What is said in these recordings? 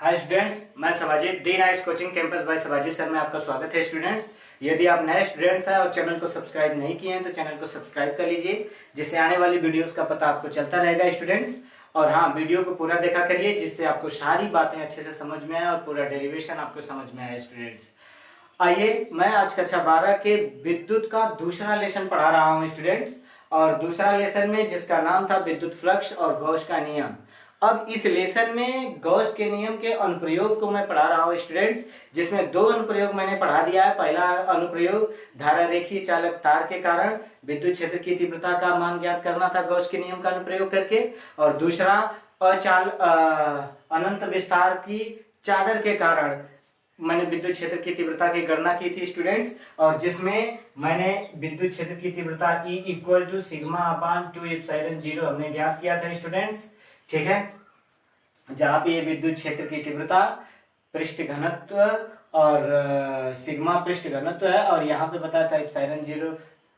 हाय students, मैं Shivajeet the Nice Coaching Campus by Shivaji sir में आपका स्वागत है। स्टूडेंट्स, यदि आप नए स्टूडेंट्स हैं और चैनल को सब्सक्राइब नहीं किए हैं तो चैनल को सब्सक्राइब कर लीजिए, जिससे आने वाली वीडियोस का पता आपको चलता रहेगा स्टूडेंट्स। और हाँ, वीडियो को पूरा देखा करिए, जिससे आपको सारी बातें अच्छे से समझ में आए और पूरा डेरिवेशन आपको समझ में आए। स्टूडेंट्स, आइए मैं आज कक्षा 12 के विद्युत का दूसरा लेसन पढ़ा रहा हूँ स्टूडेंट्स। और दूसरा लेसन में जिसका नाम था विद्युत फ्लक्स और गॉस का नियम। अब इस लेसन में गॉस के नियम के अनुप्रयोग को मैं पढ़ा रहा हूँ स्टूडेंट्स, जिसमें दो अनुप्रयोग मैंने पढ़ा दिया है। पहला अनुप्रयोग धारा रेखीय चालक तार के कारण विद्युत क्षेत्र की तीव्रता का मान ज्ञात करना था गॉस के नियम का अनुप्रयोग करके, और दूसरा अनंत विस्तार की चादर के कारण मैंने विद्युत क्षेत्र की तीव्रता की गणना की थी स्टूडेंट्स। और जिसमें मैंने विद्युत क्षेत्र की तीव्रता E equal to sigma upon 2 epsilon 0 हमने ज्ञात किया था स्टूडेंट्स। ठीक है, जहां पे ये विद्युत क्षेत्र की तीव्रता पृष्ठ घनत्व और सिग्मा पृष्ठ घनत्व है, और यहाँ पे बताया था एप्सिलॉन 0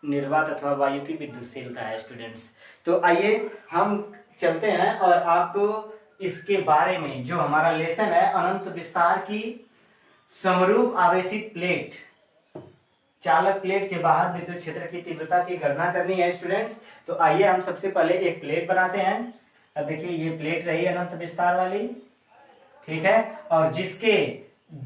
निर्वात अथवा वायु की विद्युतशीलता है स्टूडेंट्स। तो आइए हम चलते हैं और आपको इसके बारे में जो हमारा लेसन है अनंत विस्तार की समरूप आवेशित प्लेट चालक प्लेट के बाहर विद्युत क्षेत्र की तीव्रता की गणना करनी है स्टूडेंट्स। तो आइए हम सबसे पहले एक प्लेट बनाते हैं। अब देखिए, ये प्लेट रही अनंत विस्तार वाली, ठीक है, और जिसके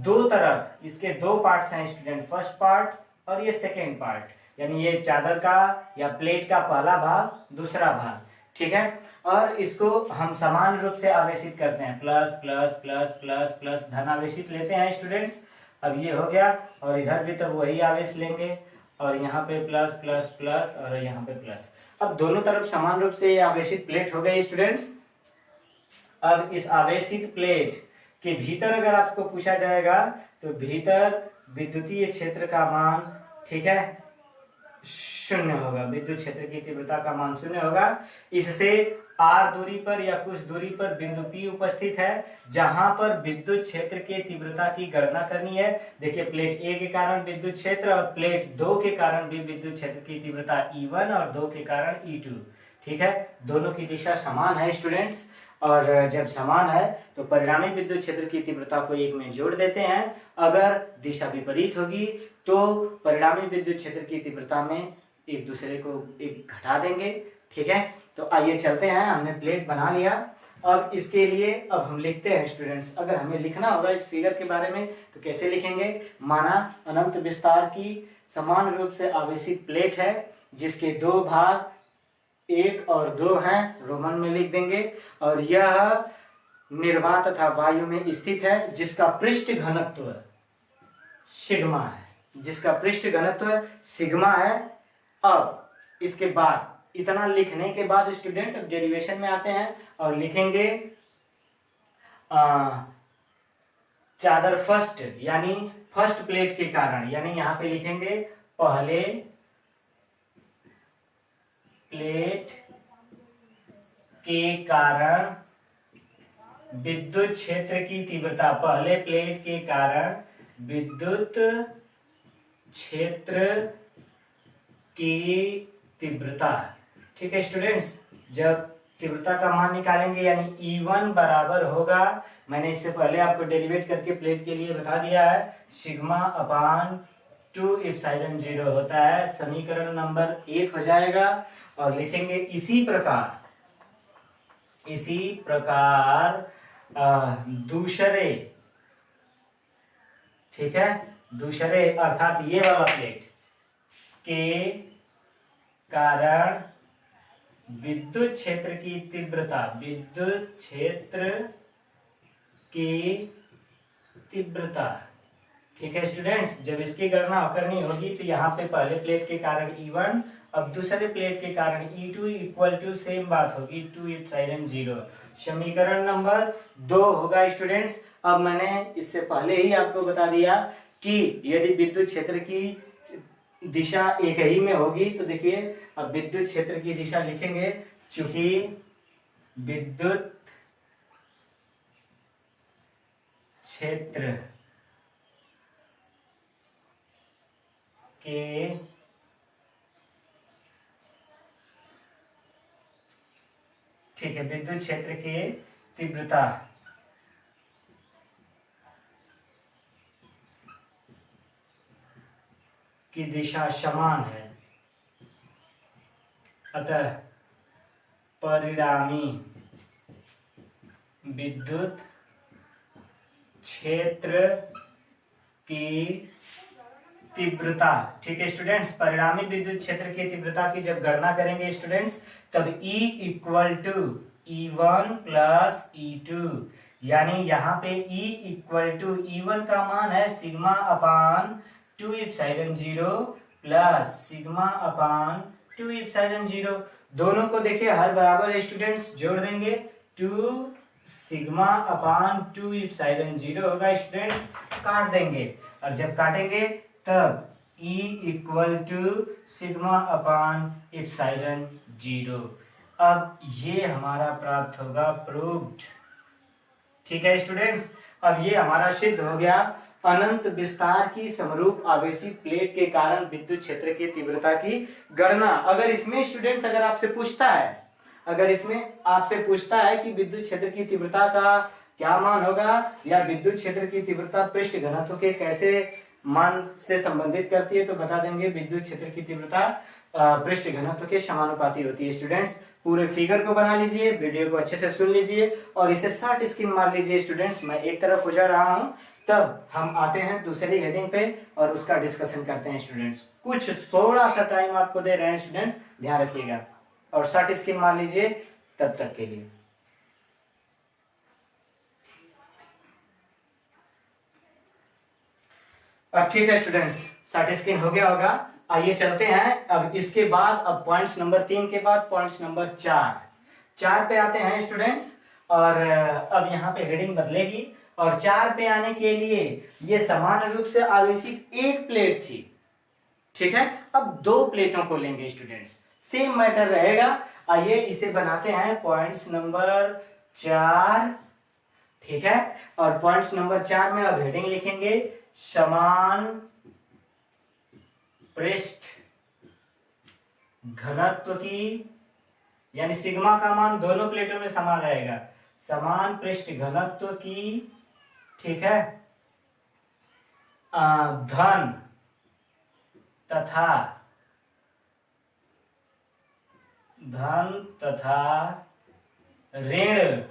दो तरफ इसके दो पार्ट्स हैं स्टूडेंट, फर्स्ट पार्ट और ये सेकेंड पार्ट, यानी ये चादर का या प्लेट का पहला भाग दूसरा भाग, ठीक है। और इसको हम समान रूप से आवेशित करते हैं, plus plus plus plus plus धन आवेशित लेते हैं स्टूडेंट्स। अब ये हो गया, और इधर भी तो वही आवेश लेंगे, और यहाँ पे प्लस प्लस प्लस और यहाँ पे प्लस। अब दोनों तरफ समान रूप से ये आवेशित प्लेट हो गई स्टूडेंट्स। अब इस आवेशित प्लेट के भीतर अगर आपको पूछा जाएगा तो भीतर विद्युतीय क्षेत्र का मान, ठीक है, शून्य होगा। विद्युत क्षेत्र की तीव्रता का मान शून्य होगा। इससे r दूरी पर या कुछ दूरी पर बिंदु P उपस्थित है, जहां पर विद्युत क्षेत्र की तीव्रता की गणना करनी है। देखिए, प्लेट A के कारण विद्युत क्षेत्र और प्लेट 2 के कारण भी विद्युत क्षेत्र की तीव्रता E1 और 2 के कारण E2, ठीक है। दोनों की दिशा समान है स्टूडेंट्स, और जब समान है तो परिणामी विद्युत क्षेत्र की तीव्रता को एक में जोड़ देते हैं। अगर दिशा विपरीत होगी तो परिणामी विद्युत क्षेत्र की तीव्रता में एक दूसरे को एक घटा देंगे, ठीक है। तो आइए चलते हैं, हमने प्लेट बना लिया। अब इसके लिए अब हम लिखते हैं स्टूडेंट्स। अगर हमें लिखना होगा इस फिगर के बारे में तो कैसे लिखेंगे। माना अनंत विस्तार की समान रूप से आवेशित प्लेट है, जिसके दो भाग 1 और 2 हैं, रोमन में लिख देंगे। और यह निर्वात तथा वायु में स्थित है, जिसका पृष्ठ घनत्व सिग्मा है, जिसका पृष्ठ घनत्व सिग्मा है। अब इसके बाद इतना लिखने के बाद स्टूडेंट अब डेरिवेशन में आते हैं और लिखेंगे चादर फर्स्ट, यानी फर्स्ट प्लेट के कारण, यानी यहां पे लिखेंगे पहले प्लेट के कारण विद्युत क्षेत्र की तीव्रता, पहले प्लेट के कारण विद्युत क्षेत्र की तीव्रता, ठीक है स्टूडेंट्स। जब तीव्रता का मान निकालेंगे यानी E1 बराबर होगा, मैंने इससे पहले आपको डेरिवेट करके प्लेट के लिए बता दिया है, सिग्मा अपान 2 एप्सिलॉन 0 होता है। समीकरण नंबर 1 हो जाएगा। और लिखेंगे इसी प्रकार दूसरे, ठीक है, दूसरे अर्थात ये वाला प्लेट के कारण विद्युत क्षेत्र की तीव्रता, विद्युत क्षेत्र की तीव्रता, ठीक है स्टूडेंट्स। जब इसकी गणना करनी होगी तो यहाँ पे पहले प्लेट के कारण E1, अब दूसरे प्लेट के कारण E2 इक्वल टू सेम बात होगी 2 एप्सिलॉन 0। समीकरण नंबर 2 होगा स्टूडेंट्स। अब मैंने इससे पहले ही आपको बता दिया कि यदि विद्युत क्षेत्र की दिशा एक ही में होगी तो देखिए, अब विद्युत क्षेत्र की दिशा लिखेंगे, चूंकि विद्युत क्षेत्र के ठीक है, विद्युत क्षेत्र की तीव्रता की दिशा समान है, अतः परिणामी विद्युत क्षेत्र की तीव्रता, ठीक है स्टूडेंट्स, परिणामी विद्युत क्षेत्र की तीव्रता की जब गणना करेंगे स्टूडेंट्स, तब E equal to E1 plus E2, यानी यहाँ पे E इक्वल टू E1 का मान है sigma upon 2 epsilon 0 plus sigma upon 2 epsilon 0, दोनों को देखिए हर बराबर है स्टूडेंट्स, जोड़ देंगे 2 सिग्मा अपान 2 इप्सिलॉन 0 होगा स्टूडेंट्स, काट देंगे और जब काटेंगे तब E equal to sigma upon epsilon 0। अब ये हमारा प्राप्त होगा प्रूव्ड, ठीक है स्टूडेंट्स। अब ये हमारा सिद्ध हो गया अनंत विस्तार की समरूप आवेशित प्लेट के कारण विद्युत क्षेत्र की तीव्रता की गणना। अगर इसमें स्टूडेंट्स अगर आपसे पूछता है, अगर इसमें आपसे पूछता है कि विद्युत क्षेत्र की तीव्रता का क्या मान होगा, या विद्युत क्षेत्र की तीव्रता पृष्ठ घनत्व के कैसे मान से संबंधित करती है, तो बता देंगे विद्युत क्षेत्र की तीव्रता पृष्ठ घनत्व के समानुपाती होती है स्टूडेंट्स। पूरे फिगर को बना लीजिए, वीडियो को अच्छे से सुन लीजिए और इसे शॉर्ट स्क्रीन मार लीजिए स्टूडेंट्स। मैं एक तरफ हो जा रहा हूं, तब हम आते हैं दूसरी हेडिंग पे और उसका डिस्कशन करते हैं स्टूडेंट्स। कुछ थोड़ा सा टाइम आपको दे रहे हैं स्टूडेंट्स, ध्यान रखिएगा और शॉर्ट स्क्रीन मार लीजिए तब तक के लिए। अब ठीक है स्टूडेंट्स, शॉर्ट स्क्रीन हो गया होगा। आइए चलते हैं अब इसके बाद, अब पॉइंट्स नंबर 3 के बाद पॉइंट्स नंबर 4 पे आते हैं स्टूडेंट्स। और अब यहाँ पे हेडिंग बदलेगी और 4 पे आने के लिए ये समान रूप से आवेशित एक प्लेट थी, ठीक है। अब 2 प्लेटों को लेंगे स्टूडेंट्स, सेम मैटर रहेगा। आइए इसे बनाते हैं पॉइंट्स नंबर 4, ठीक है। और पॉइंट्स नंबर 4 में अब हेडिंग लिखेंगे समान पृष्ठ घनत्व की, यानी सिग्मा का मान दोनों प्लेटों में समान रहेगा, समान पृष्ठ घनत्व की, ठीक है, धन तथा ऋण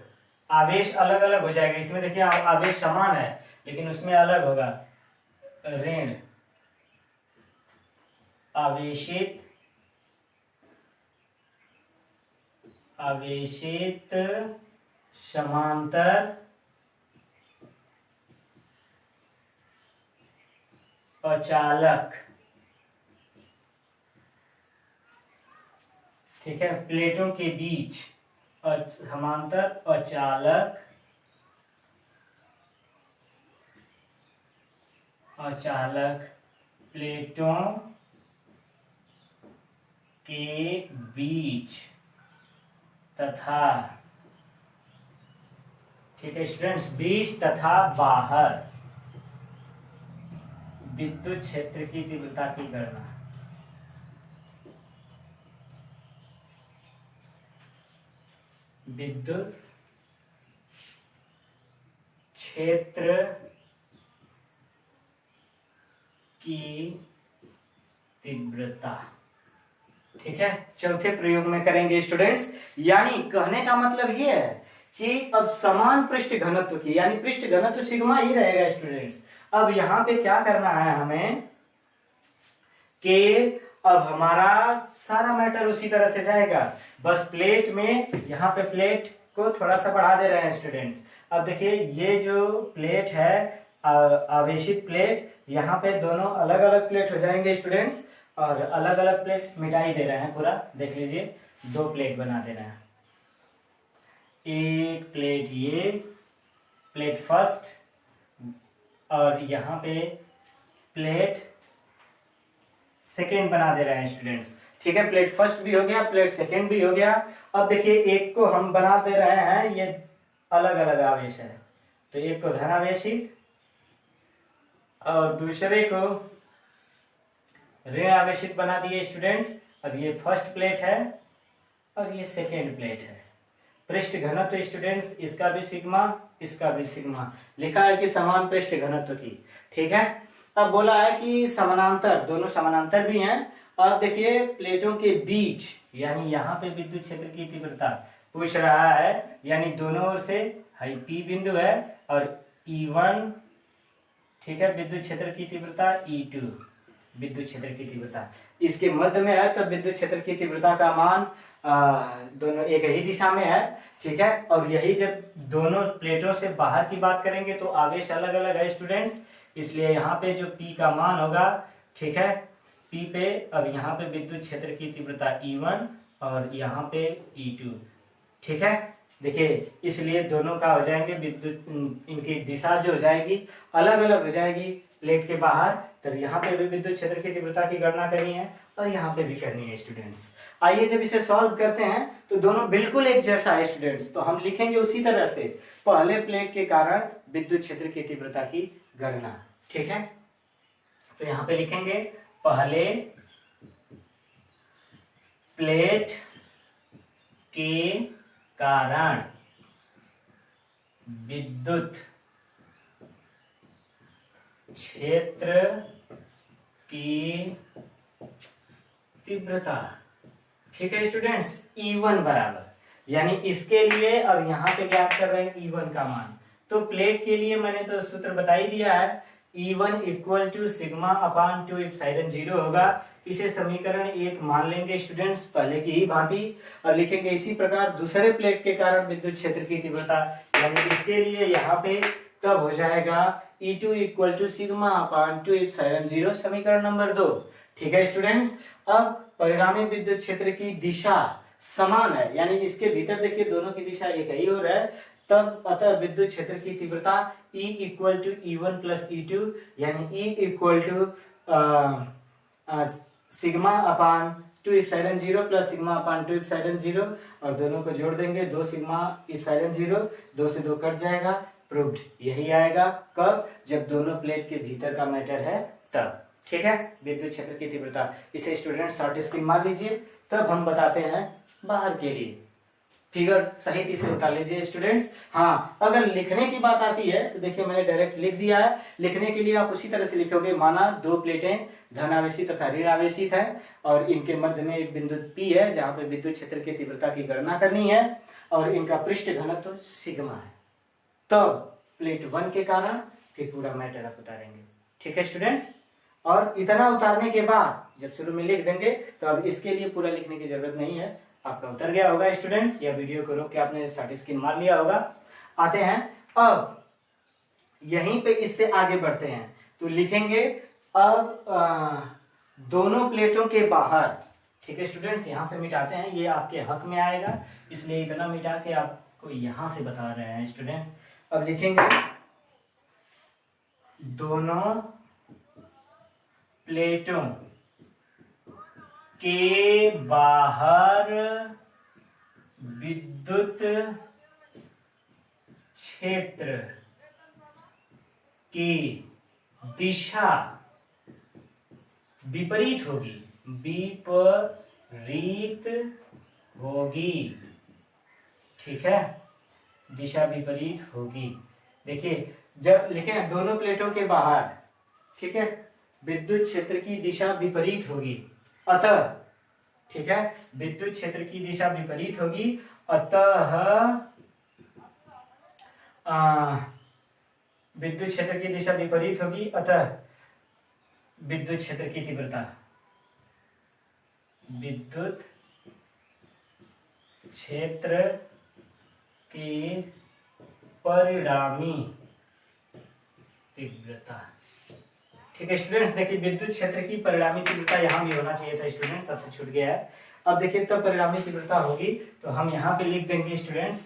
आवेश अलग अलग हो जाएगा। इसमें देखिए आवेश समान है लेकिन उसमें अलग होगा, ऋण आवेशित समांतर अचालक, ठीक है, प्लेटों के बीच समांतर अचालक प्लेटों के बीच तथा, ठीक है स्टूडेंट्स, बीच तथा बाहर विद्युत क्षेत्र की तीव्रता की गणना। विद्युत क्षेत्र की तीव्रता, ठीक है, चौथे प्रयोग में करेंगे स्टूडेंट्स। यानी कहने का मतलब ये है कि अब समान पृष्ठ घनत्व की, यानी पृष्ठ घनत्व सिग्मा ही रहेगा स्टूडेंट्स। अब यहां पे क्या करना है हमें कि अब हमारा सारा मैटर उसी तरह से जाएगा, बस प्लेट में यहाँ पे प्लेट को थोड़ा सा बढ़ा दे रहे हैं स्टूडेंट्स। अब देखिए ये जो प्लेट है आवेशित प्लेट, यहाँ पे दोनों अलग अलग प्लेट हो जाएंगे स्टूडेंट्स, और अलग अलग प्लेट मिटाई दे रहे हैं पूरा, देख लीजिए 2 प्लेट बना दे रहे हैं। एक प्लेट ये प्लेट फर्स्ट और यहाँ पे प्लेट सेकेंड बना दे रहे हैं स्टूडेंट्स, ठीक है। प्लेट फर्स्ट भी हो गया, प्लेट सेकेंड भी हो गया। अब देखिए एक को हम बना दे रहे हैं, ये अलग अलग आवेश है, तो एक को धनावेशित और दूसरे को ऋण आवेशित बना दिए स्टूडेंट्स। अब ये फर्स्ट प्लेट है और ये सेकेंड प्लेट है। पृष्ठ घनत्व स्टूडेंट्स, इसका भी सिग्मा, इसका भी सिग्मा, लिखा है कि समान पृष्ठ घनत्व की, ठीक है। अब बोला है कि समानांतर, दोनों समानांतर भी हैं। अब देखिए प्लेटों के बीच, यानी यहाँ पे विद्युत क्षेत्र की तीव्रता पूछ रहा है, यानी दोनों ओर से हाई P बिंदु है और E1, ठीक है, विद्युत क्षेत्र की तीव्रता E2 विद्युत क्षेत्र की तीव्रता इसके मध्य में है। तो विद्युत क्षेत्र की तीव्रता का मान दोनों एक ही दिशा में है, ठीक है। और यही जब दोनों प्लेटों से बाहर की बात करेंगे तो आवेश अलग अलग है स्टूडेंट्स, इसलिए यहाँ पे जो P का मान होगा, ठीक है, P पे अब यहाँ पे विद्युत क्षेत्र की तीव्रता E1 और यहाँ पे E2, ठीक है। देखिए इसलिए दोनों का हो जाएंगे विद्युत, इनकी दिशा जो हो जाएगी अलग अलग हो जाएगी प्लेट के बाहर। तो यहाँ पे भी विद्युत क्षेत्र की तीव्रता की गणना करनी है और यहाँ पे भी करनी है स्टूडेंट्स। आइए जब इसे सॉल्व करते हैं तो दोनों बिल्कुल एक जैसा है स्टूडेंट्स, तो हम लिखेंगे उसी तरह से, पहले प्लेट के कारण विद्युत क्षेत्र की तीव्रता की गणना, ठीक है। तो यहाँ पे लिखेंगे पहले प्लेट के कारण विद्युत क्षेत्र की तीव्रता, ठीक है स्टूडेंट्स, E1 बराबर, यानी इसके लिए अब यहाँ पे ज्ञात कर रहे हैं E1 का मान। तो प्लेट के लिए मैंने तो सूत्र बता ही दिया है, E1 equal to sigma upon 2 epsilon 0 होगा। इसे समीकरण 1 मान लेंगे स्टूडेंट्स पहले की ही भांति, और लिखेंगे इसी प्रकार दूसरे प्लेट के कारण विद्युत क्षेत्र की तीव्रता, यानी इसके लिए यहाँ पे तब हो जाएगा E2 equal to sigma upon 2 epsilon 0, समीकरण नंबर 2, ठीक है स्टूडेंट्स। अब परिणामी विद्युत क्षेत्र की दिशा समान है, यानी इसके भीतर देखिए दोनों की दिशा एक ही हो रहा है, तब अतः विद्युत क्षेत्र की तीव्रता E equal to E1 plus E2, यानी E equal to sigma upon 2 epsilon 0 plus sigma upon 2 epsilon 0, और दोनों को जोड़ देंगे 2 सिग्मा एप्सिलॉन 0, 2 से 2 कट जाएगा, प्रूव्ड। यही आएगा कब, जब दोनों प्लेट के भीतर का मैटर है तब, ठीक है, विद्युत क्षेत्र की तीव्रता। इसे स्टूडेंट शॉर्ट स्क्रीन मार लीजिए, तब हम बताते हैं बाहर के लिए। फिगर सही से बता लीजिए स्टूडेंट्स। हाँ, अगर लिखने की बात आती है तो देखिए मैंने डायरेक्ट लिख दिया है। लिखने के लिए आप उसी तरह से लिखोगे, माना दो प्लेटें धनावेशित तथा ऋण आवेशित है और इनके मध्य में एक बिंदु P है जहां पे विद्युत क्षेत्र की तीव्रता की गणना करनी है और इनका पृष्ठ घनत्व तो सिग्मा है। तो प्लेट 1 के कारण फिर पूरा मैटर आप उतारेंगे, ठीक है स्टूडेंट्स। और इतना उतारने के बाद जब शुरू में लिख देंगे तो अब इसके लिए पूरा लिखने की जरूरत नहीं है, आपका उतर गया होगा स्टूडेंट्स, या वीडियो को रोक के आपने शॉर्ट स्क्रीन मार लिया होगा। आते हैं अब यहीं पे इससे आगे बढ़ते हैं, तो लिखेंगे अब दोनों प्लेटों के बाहर, ठीक है स्टूडेंट्स। यहां से मिटाते हैं, ये आपके हक में आएगा, इसलिए इतना मिटा के आपको यहां से बता रहे हैं स्टूडेंट। अब लिखेंगे दोनों प्लेटों के बाहर विद्युत क्षेत्र की दिशा विपरीत होगी, विपरीत होगी, ठीक है, दिशा विपरीत होगी। देखिए जब लिखें दोनों प्लेटों के बाहर, ठीक है, विद्युत क्षेत्र की दिशा विपरीत होगी, अतः, ठीक है, विद्युत क्षेत्र की दिशा विपरीत होगी, अतः विद्युत क्षेत्र की दिशा विपरीत होगी, अतः विद्युत क्षेत्र की तीव्रता, विद्युत क्षेत्र की परिणामी तीव्रता, ठीक है स्टूडेंट्स। देखिए विद्युत क्षेत्र की परिणामी तीव्रता यहां भी होना चाहिए था स्टूडेंट्स, सबसे छूट गया है। अब देखिए तब परिणामी तीव्रता होगी तो हम यहाँ पे लिख देंगे स्टूडेंट्स